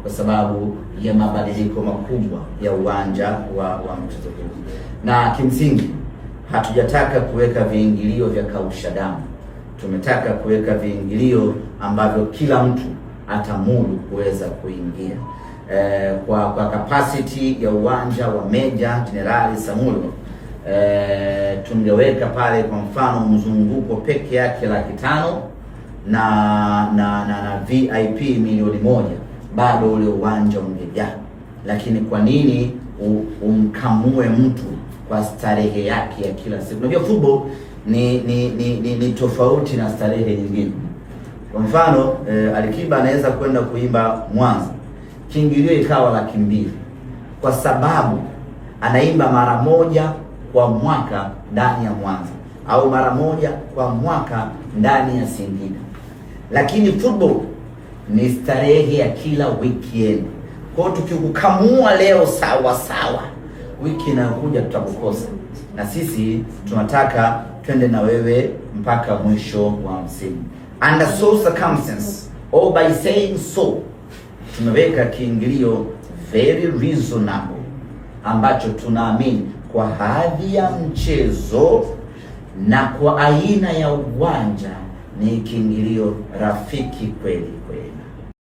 kwa sababu ya mabadiliko makubwa ya uwanja wa mchezo huu. Na kimsingi hatujataka kuweka viingilio vya kausha damu. Tumetaka kuweka viingilio ambavyo kila mtu atamudu kuweza kuingia. Kwa capacity ya uwanja wa Meja Jenerali Samuel, tungeweka pale kwa mfano mzunguko peke yake 500,000 na VIP milioni 1, bado ule uwanja ungejaa. Lakini kwa nini umkamue mtu kwa starehe yake ya kila siku? Unajua football ni tofauti na starehe nyingine. Kwa mfano Alikiba anaweza kwenda kuimba Mwanza, kiingilio ikawa 200,000 kwa sababu anaimba mara moja kwa mwaka ndani ya Mwanza au mara moja kwa mwaka ndani ya Singida. Lakini football ni starehe ya kila weekend. Kwa hiyo tukikukamua leo sawa, wiki inayokuja tutakukosa. Na sisi tunataka twende na wewe mpaka mwisho wa msimu. Under so circumstances, or by saying so, tumeweka kiingilio very reasonable ambacho tunaamini kwa hadhi ya mchezo na kwa aina ya uwanja ni kiingilio rafiki kweli kweli.